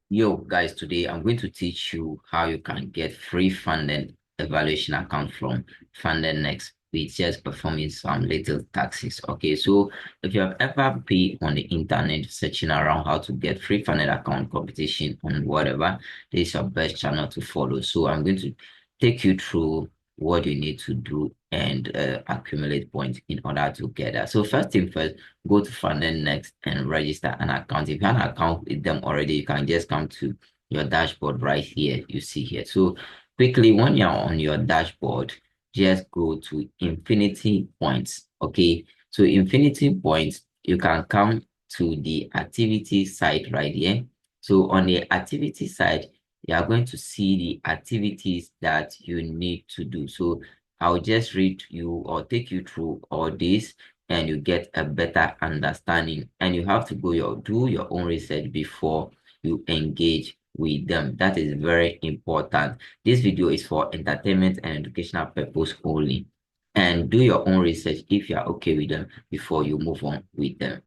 Yo, guys, today I'm going to teach you how you can get free funded evaluation account from FundedNext with just performing some little taxes. Okay, so if you have ever been on the internet searching around how to get free funded account competition on whatever, this is your best channel to follow. So I'm going to take you through what you need to do and accumulate points in order to get that. So first thing first, go to FundedNext and register an account. If you have an account with them already, you can just come to your dashboard right here. You see here. So quickly, when you're on your dashboard, just go to Infinity Points. Okay. So Infinity Points, you can come to the activity side right here. So on the activity side, you are going to see the activities that you need to do. So I'll just read you or take you through all this and you get a better understanding. And you have to do your own research before you engage with them. That is very important. This video is for entertainment and educational purpose only. And do your own research if you are okay with them before you move on with them.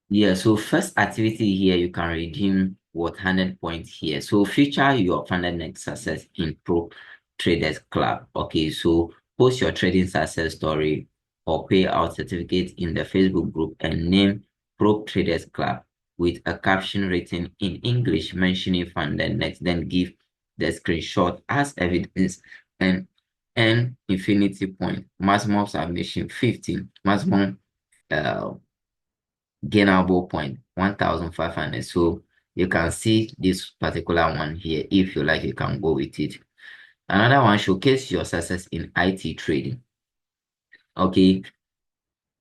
Yeah, so first activity here, you can redeem what 100 points here. So feature your funded next success in Pro Traders Club. Okay, so post your trading success story or payout certificate in the Facebook group and name Pro Traders Club with a caption written in English mentioning funded next. Then give the screenshot as evidence and infinity point. Maximum submission 15. Maximum uh gainable point 1500. So you can see this particular one here. If you like, you can go with it. Another one, showcase your success in IT trading. Okay,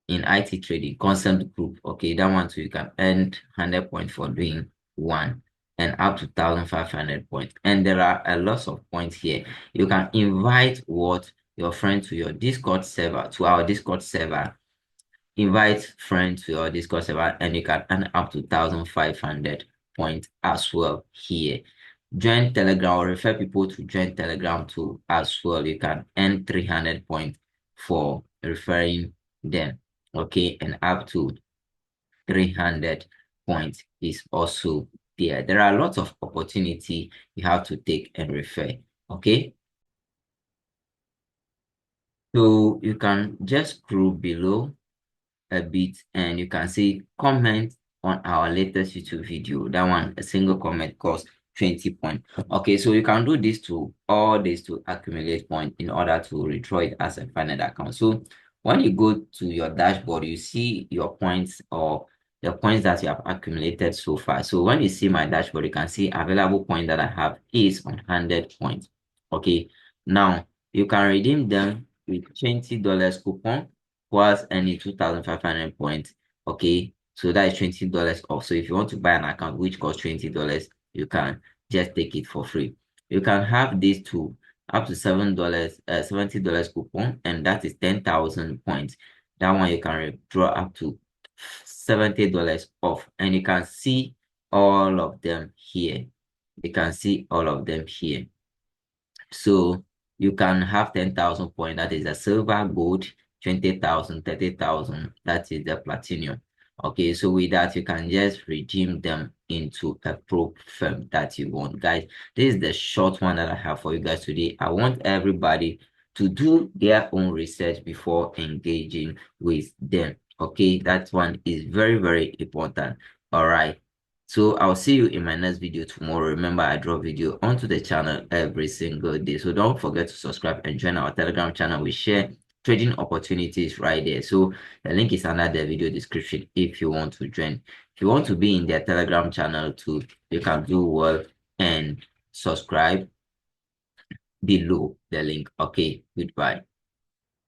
in IT trading concept group. Okay, that one too, you can earn 100 points for doing one and up to 1500 points. And there are a lot of points here. You can invite your friend to your Discord server, to our Discord server. Invite friends to your Discord server and you can earn up to 1500 points as well here. Join Telegram or refer people to join Telegram too as well. You can earn 300 points for referring them. Okay, and up to 300 points is also there. There are lots of opportunity you have to take and refer. Okay, so you can just scroll below a bit and you can see comment on our latest YouTube video. That one, a single comment costs 20 points. Okay, so you can do this to all this to accumulate points in order to withdraw it as a funded account. So when you go to your dashboard, you see your points or the points that you have accumulated so far. So when you see my dashboard, you can see available point that I have is 100 points. Okay, now you can redeem them with $20 coupon was earning 2500 points. Okay, so that is $20 off. So if you want to buy an account which costs $20, you can just take it for free. You can have this too up to $7, $70 coupon, and that is 10,000 points. That one you can withdraw up to $70 off, and you can see all of them here. You can see all of them here. So you can have 10,000 points. That is a silver, gold, 20,000, 30,000. That is the platinum. Okay, so with that, you can just redeem them into a pro firm that you want. Guys, this is the short one that I have for you guys today. I want everybody to do their own research before engaging with them. Okay, that one is very, very important. All right. So I'll see you in my next video tomorrow. Remember, I drop video onto the channel every single day. So don't forget to subscribe and join our Telegram channel. We share trading opportunities right there. So the link is under the video description if you want to join. If you want to be in their Telegram channel too, you can do well and subscribe below the link. Okay, goodbye.